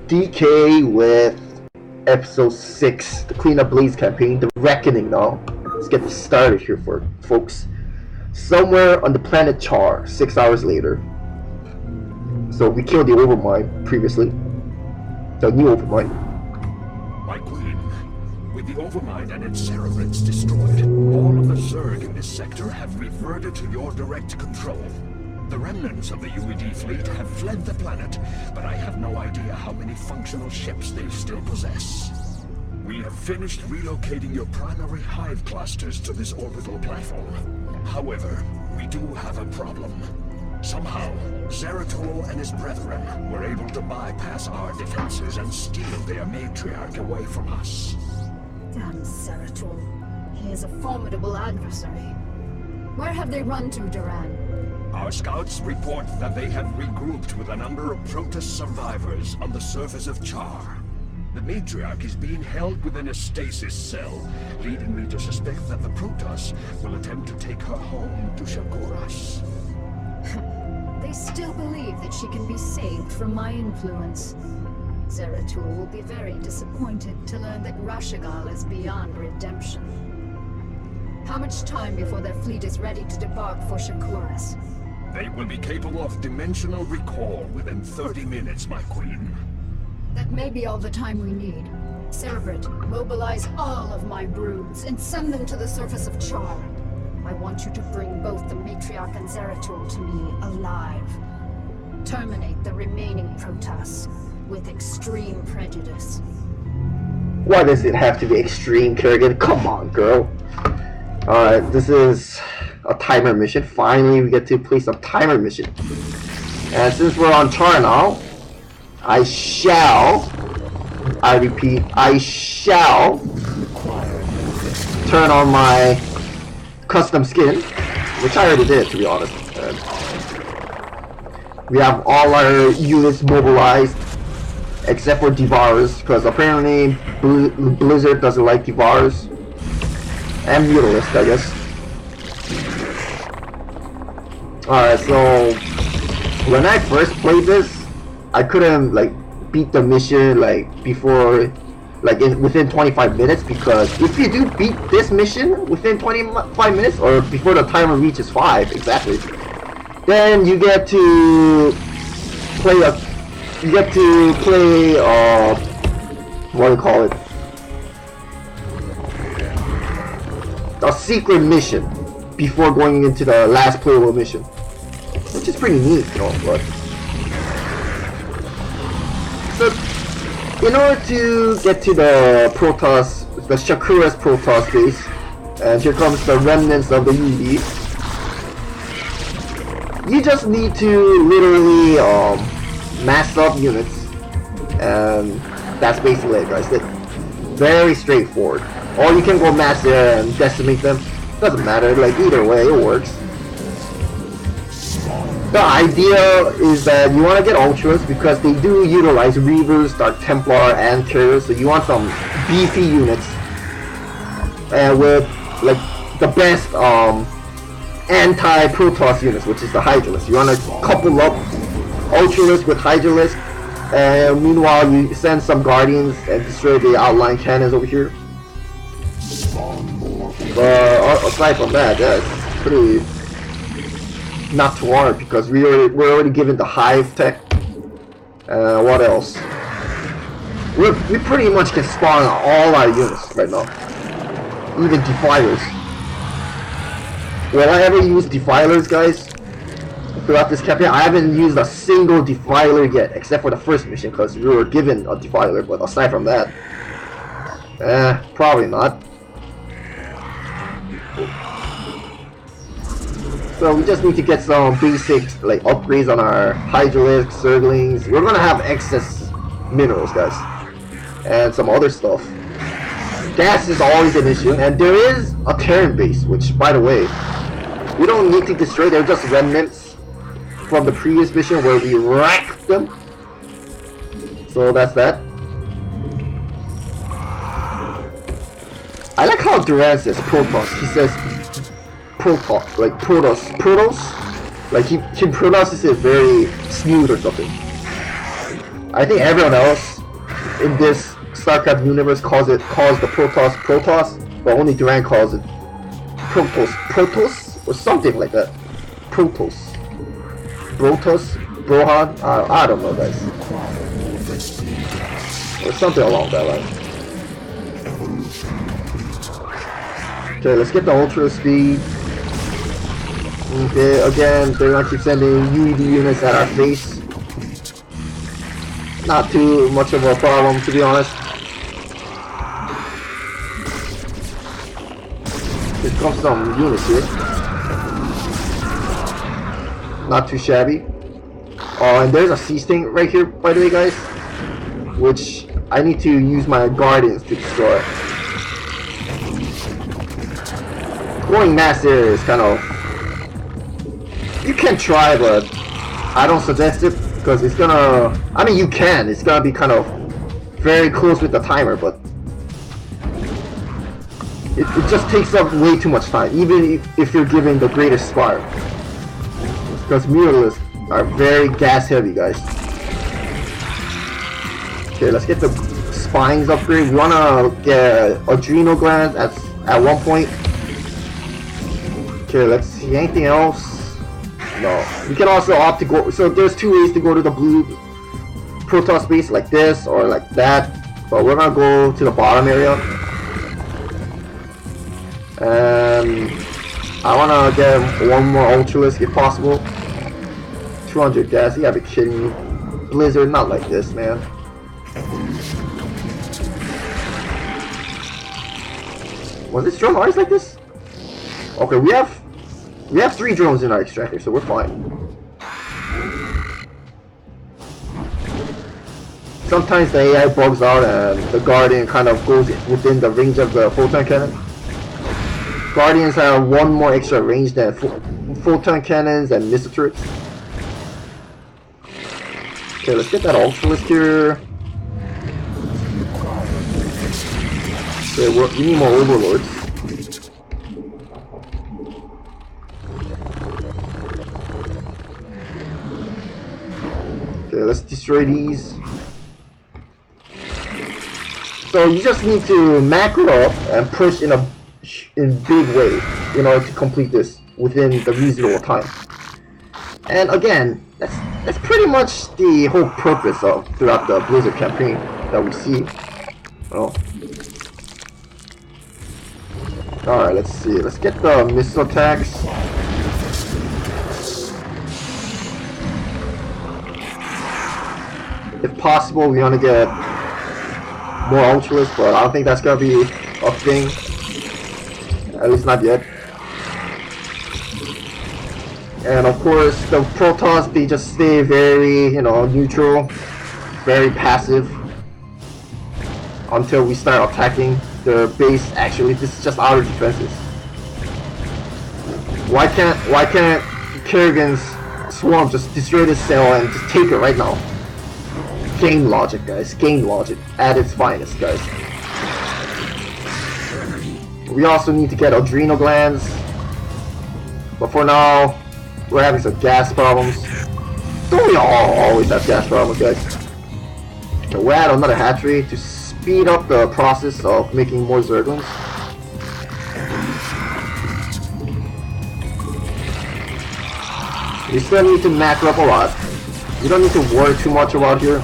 DK with episode 6, the Cleanup Blaze campaign, the Reckoning now. Let's get this started here for folks. Somewhere on the planet Char, 6 hours later. So we killed the Overmind previously. The new Overmind. My queen, with the Overmind and its cerebrants destroyed, all of the Zerg in this sector have reverted to your direct control. The remnants of the UED fleet have fled the planet, but I have no idea how many functional ships they still possess. We have finished relocating your primary hive clusters to this orbital platform. However, we do have a problem. Somehow, Zeratul and his brethren were able to bypass our defenses and steal their Matriarch away from us. Damn Zeratul. He is a formidable adversary. Where have they run to, Duran? Our scouts report that they have regrouped with a number of Protist survivors on the surface of Char. The Matriarch is being held within a stasis cell, leading me to suspect that the Protoss will attempt to take her home to Shakuras. They still believe that she can be saved from my influence. Zeratul will be very disappointed to learn that Raszagal is beyond redemption. How much time before their fleet is ready to debark for Shakuras? They will be capable of dimensional recall within 30 minutes, my queen. That may be all the time we need. Cerebrit, mobilize all of my broods and send them to the surface of Char. I want you to bring both the Matriarch and Zeratul to me alive. Terminate the remaining Protoss with extreme prejudice. Why does it have to be extreme, Kerrigan? Come on, girl. Alright, this is a timer mission. Finally, we get to play some timer mission. And since we're on Char now, I repeat, I shall turn on my custom skin, which I already did, to be honest. And we have all our units mobilized, except for Devourers, because apparently Blizzard doesn't like Devourers. And Mutalisk, I guess. Alright, so when I first played this, I couldn't beat the mission before within 25 minutes, because if you do beat this mission within 25 minutes or before the timer reaches 5 exactly, then you get to play what do you call it? A secret mission before going into the last playable mission, which is pretty neat, you know. But so, in order to get to the Protoss, the Shakuras Protoss base, and here comes the remnants of the UED, you just need to literally mass up units, and that's basically it, guys. It's very straightforward. Or you can go mass there and decimate them. Doesn't matter, either way, it works. The idea is that you want to get Ultras because they do utilize Reavers, Dark Templar, and Carriers, so you want some beefy units. And with, the best anti-Protoss units, which is the Hydralisk. You want to couple up Ultralisk with Hydralisk, and meanwhile you send some Guardians and destroy the outline cannons over here. Aside from that, it's pretty not too hard because we're already given the hive tech. What else? We pretty much can spawn all our units right now, even Defilers. Will I ever use Defilers, guys? Throughout this campaign, I haven't used a single Defiler yet, except for the first mission because we were given a Defiler. But aside from that, probably not. So we just need to get some basic upgrades on our Hydralisk, Zerglings. We're gonna have excess minerals, guys, and some other stuff. Gas is always an issue, and there is a Terran base, which, by the way, we don't need to destroy. They're just remnants from the previous mission where we wrecked them. So that's that. I like how Duran says Protoss. He says Protoss. He pronounces it very smooth or something. I think everyone else in this StarCraft universe calls the Protoss, but only Duran calls it Protoss or something like that. Protoss, Brohan. I don't know, guys, or something along that line. Okay, let's get the ultra speed. Okay, again, they're gonna keep sending UED units at our face. Not too much of a problem, to be honest. Here comes some units here. Not too shabby. Oh, and there's a sea sting right here, by the way, guys, which I need to use my guardians to destroy. Going mass there is kind of... You can try, but I don't suggest it, because it's gonna... I mean, you can. It's gonna be kind of very close with the timer, but... It just takes up way too much time, even if you're given the greatest spark. Because muralists are very gas heavy, guys. Okay, let's get the spines upgrade. We wanna get adrenal glands at one point. Okay, let's see, anything else? No. We can also opt to go, so there's two ways to go to the blue Protoss base, like this or like that. But we're gonna go to the bottom area. And I wanna get one more Ultralisk if possible. 200 gas, you gotta be kidding me. Blizzard, not like this, man. Was this drone always like this? Okay, we have 3 drones in our extractor, so we're fine. Sometimes the AI bugs out and the Guardian kind of goes within the range of the photon cannon. Guardians have one more extra range than photon cannons and missile turrets. Okay, let's get that Ultralisk here. Okay, we need more Overlords. Okay, let's destroy these. So you just need to macro up and push in big way in order to complete this within the reasonable time. And again, that's pretty much the whole purpose of throughout the Blizzard campaign that we see. Oh. Alright, let's see. Let's get the missile attacks. If possible, we want to get more Ultralisk, but I don't think that's gonna be a thing. At least not yet. And of course, the Protoss, they just stay very, neutral, very passive until we start attacking their base. Actually, this is just outer defenses. Why can't Kerrigan's Swarm just destroy this cell and just take it right now? Game logic, guys. Game logic at its finest, guys. We also need to get adrenal glands, but for now, we're having some gas problems. Don't we all always have gas problems, guys? So we'll add another hatchery to speed up the process of making more Zerglings. We still need to macro up a lot. You don't need to worry too much about here.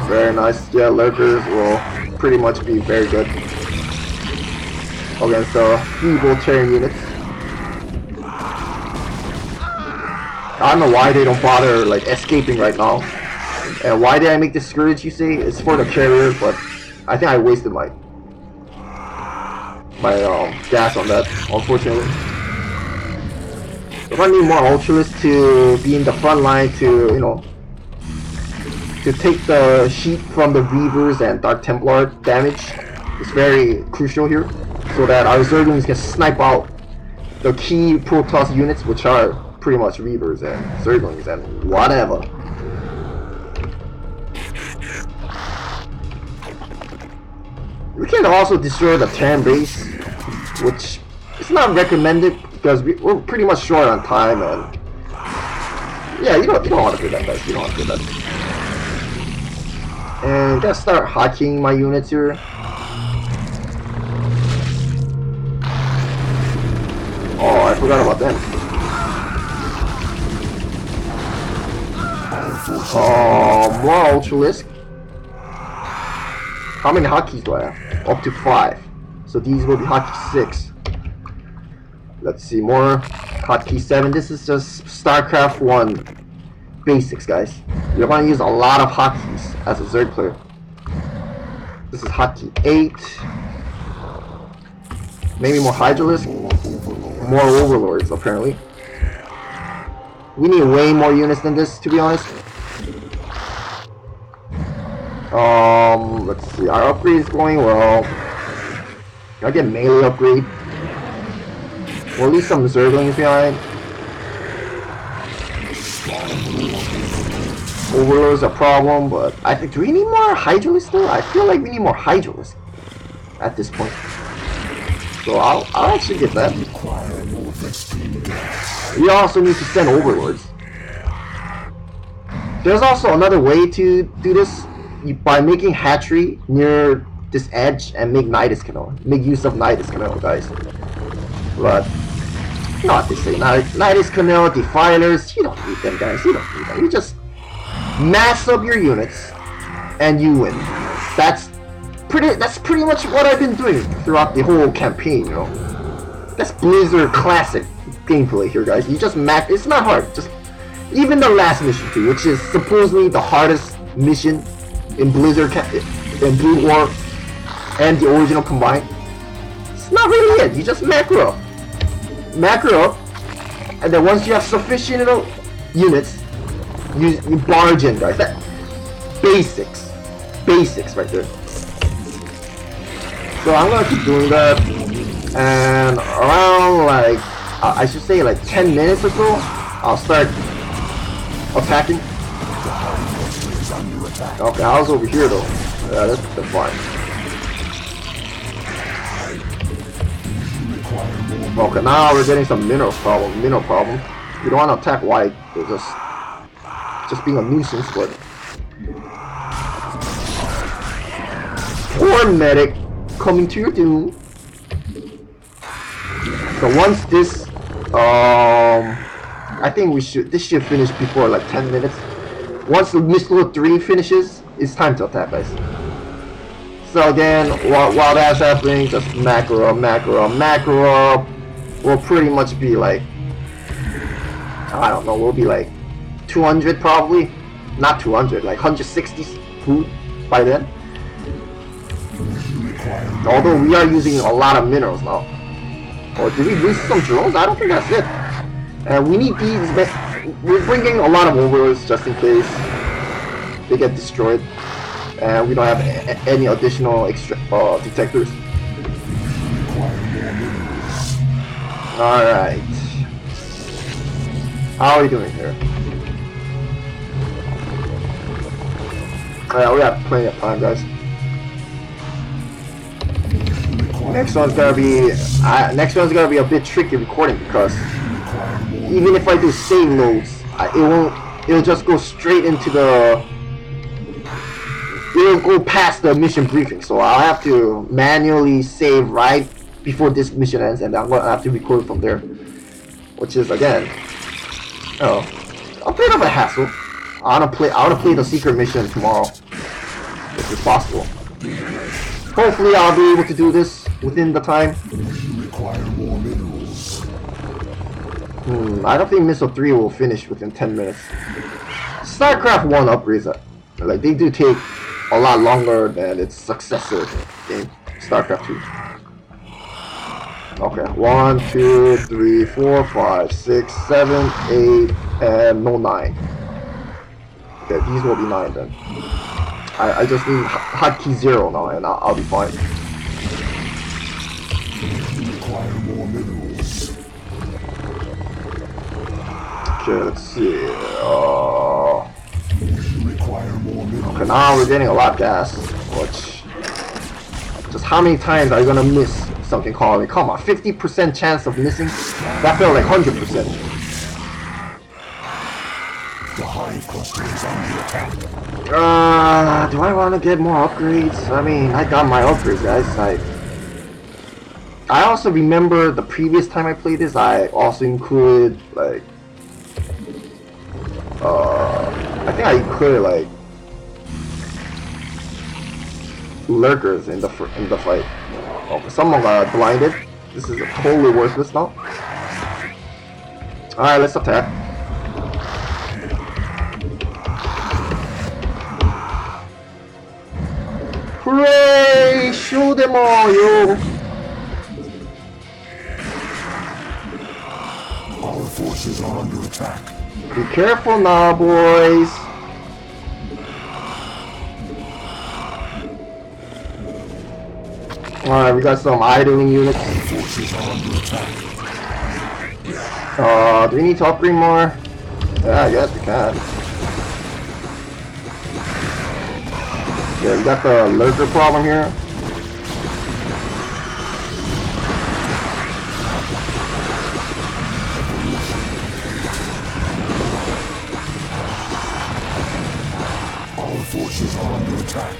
Very nice. Yeah, lurkers will pretty much be very good against the evil Terran units. I don't know why they don't bother escaping right now. And why did I make this Scourge, you say? It's for the carrier, but I think I wasted my gas on that, unfortunately. If I need more Ultralisk to be in the front line to, to take the heat from the Reavers and Dark Templar damage, is very crucial here, so that our Zerglings can snipe out the key Protoss units, which are pretty much Reavers and Zerglings and whatever. We can also destroy the Terran base, which is not recommended because we're pretty much short on time, and Yeah, you don't want to do that, guys. You don't want to do that. And gotta start hotkeying my units here. Oh, I forgot about them. Oh, more Ultralisk. How many hotkeys do I have? Up to 5. So these will be hotkey 6. Let's see, more hotkey 7. This is just StarCraft 1 basics, guys. You're going to use a lot of hotkeys as a Zerg player. This is hotkey 8. Maybe more Hydralisk. More Overlords, apparently. We need way more units than this, to be honest. Let's see. Our upgrade is going well. I get melee upgrade. We'll leave some Zerglings behind. Overlord's a problem, but I think, do we need more Hydralisk though? I feel like we need more Hydralisk at this point. So I'll actually get that. We also need to send Overlords. There's also another way to do this by making hatchery near this edge and make Nidus Canal. Make use of Nidus Canal, guys. But you know what they say, Nidus Canal, Defilers, you don't need them, guys. You don't need them. You just mass up your units and you win. That's pretty much what I've been doing throughout the whole campaign, you know. That's Blizzard classic gameplay here, guys. You just max. It's not hard. Just even the last mission too, which is supposedly the hardest mission in Blizzard, in Blue War, and the original combined. It's not really it. You just macro up, and then once you have sufficient units, you barge in, guys. That basics right there. So I'm gonna keep doing that, and around like I should say like 10 minutes or so, I'll start attacking. Okay, I was over here though. Yeah, that's fine. Okay, now we're getting some mineral problem. We don't want to attack white. They're just being a nuisance, but poor medic coming to your doom. So once this, I think this should finish before like 10 minutes. Once the missile 3 finishes, it's time to attack, guys. So again, while that's happening, just macro up. We'll pretty much be like, I don't know, we'll be like 200 probably. Not 200, like 160 food by then. Although we are using a lot of minerals now. Or did we lose some drones? I don't think that's it. And we need these. We're bringing a lot of overlords just in case they get destroyed. And we don't have any additional detectors. Alright. How are we doing here? We have plenty of time, guys. Next one's gonna be a bit tricky recording because even if I do save loads, it'll just go straight into it'll go past the mission briefing, so I'll have to manually save right before this mission ends, and I'm gonna have to record from there, which is again, a bit of a hassle. I wanna play the secret mission tomorrow, if it's possible. Hopefully, I'll be able to do this within the time. I don't think Missile 3 will finish within 10 minutes. StarCraft 1 upgrades, like they do take a lot longer than its successor game, StarCraft 2. Okay, 1, 2, 3, 4, 5, 6, 7, 8, and no 9. Okay, these will be 9 then. I just need hotkey 0 now, and I'll be fine. Okay, let's see. Okay, now we're getting a lot of gas. Which, just how many times are you gonna miss something calling? Come on, 50% chance of missing? That felt like 100%. Do I want to get more upgrades? I mean, I got my upgrades, guys. I also remember the previous time I played this, I also included like, I think I included like lurkers in the fight. Oh, someone got blinded. This is totally worthless now. All right, let's attack. Hooray! Show them all, yo! Our forces are under attack. Be careful now, boys. Alright, we got some idling units. Our forces are under attack. Do we need to upgrade more? Yeah, I guess we can. Yeah, we got the lurker problem here. Our forces are under attack.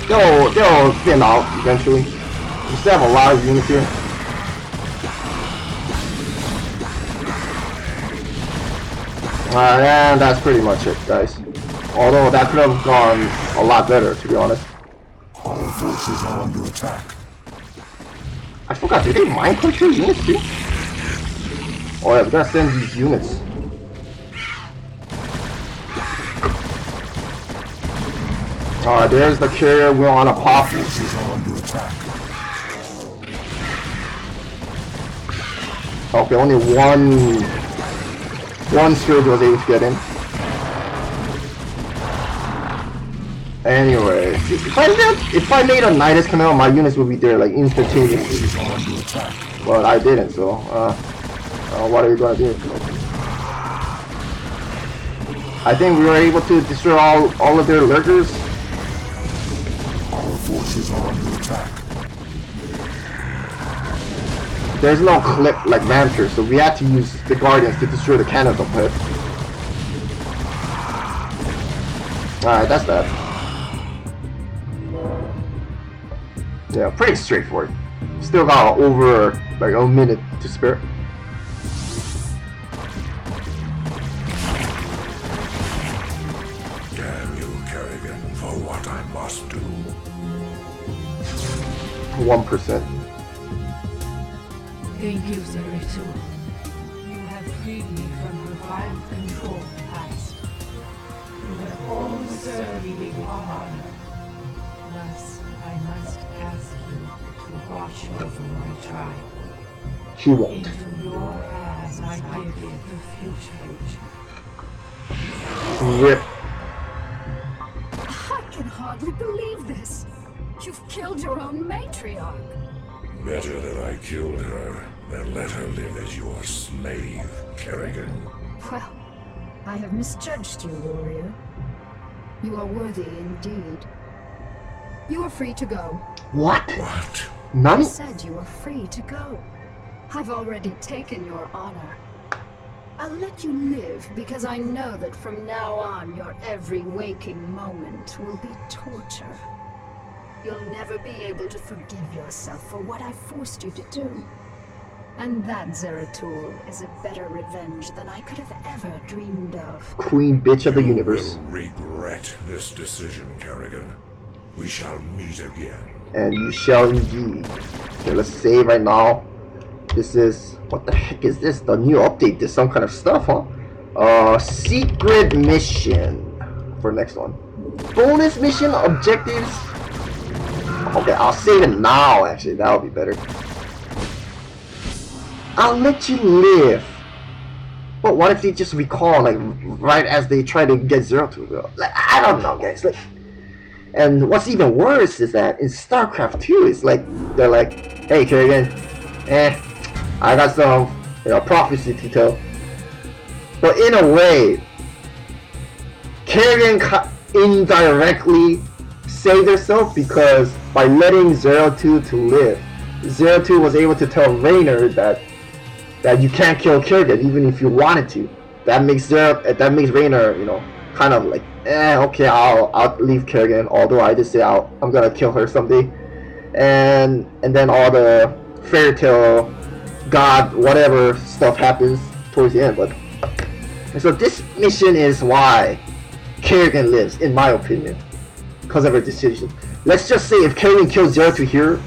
They'll thin out eventually. We still have a lot of units here. Alright, and that's pretty much it, guys. Although that could have gone a lot better, to be honest. Our forces are under attack. I forgot, did they mind control units too? Oh yeah, we gotta send these units. Alright, there's the carrier, we're on a pop. Our forces are under attack. Okay, only one Surge was able to get in. Anyway, if I made a Nidus canal, my units would be there like instantaneously. But I didn't, so what are you gonna do? I think we were able to destroy all of their lurkers. Our forces are under attack. There's no clip like Vampire, so we had to use the Guardians to destroy the cannons up there. Alright, that's that. Yeah, pretty straightforward. Still got over like a minute to spare. Damn you, Kerrigan, for what I must do. 1%. Thank you, Zeratul. You have freed me from her vile control past. You have all the serving honor. Thus, I must ask you to watch over my tribe. She won't. Into your hands I give the future. Rip. I can hardly believe this. You've killed your own matriarch. Better that I killed her than let her live as your slave, Kerrigan. Well, I have misjudged you, warrior. You are worthy indeed. You are free to go. What? What? I None? said you are free to go. I've already taken your honor. I'll let you live because I know that from now on your every waking moment will be torture. You'll never be able to forgive yourself for what I forced you to do. And that, Zeratul, is a better revenge than I could have ever dreamed of. Queen bitch of the universe. Will regret this decision, Kerrigan. We shall meet again. And you shall indeed. Okay, let's save right now. This is... what the heck is this? The new update did some kind of stuff, huh? Secret mission. For next one. Bonus mission objectives. Okay, I'll save it now, actually. That'll be better. I'll let you live. But what if they just recall, like, right as they try to get Zeratul? Like, I don't know, guys. Like, and what's even worse is that in StarCraft 2, it's like, they're like, hey, Kerrigan, I got some, prophecy to tell. But in a way, Kerrigan indirectly saved herself because by letting Zeratul to live, Zeratul was able to tell Raynor that you can't kill Kerrigan even if you wanted to. that makes Raynor, you know, kind of like, okay, I'll leave Kerrigan, although I just say I'm gonna kill her someday, and then all the fairy tale god whatever stuff happens towards the end. But so this mission is why Kerrigan lives, in my opinion, because of her decisions. Let's just say if Kerrigan kills Zeratul here,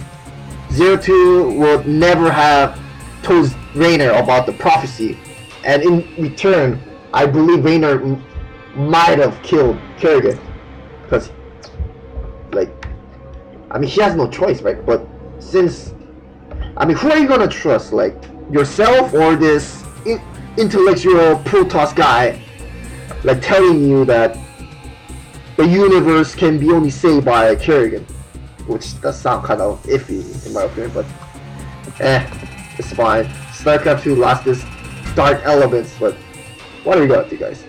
Zeratul would never have told Raynor about the prophecy, and in return, I believe Raynor might have killed Kerrigan, because, like, I mean, he has no choice, right? But since, I mean, who are you gonna trust, like, yourself or this intellectual Protoss guy, like, telling you that the universe can be only saved by Kerrigan, which does sound kind of iffy in my opinion, but it's fine. StarCraft 2 lost this dark elements, but what are we gonna do, guys?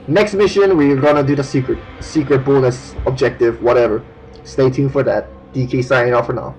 Next mission, we're gonna do the secret bonus objective, whatever. Stay tuned for that. DK signing off for now.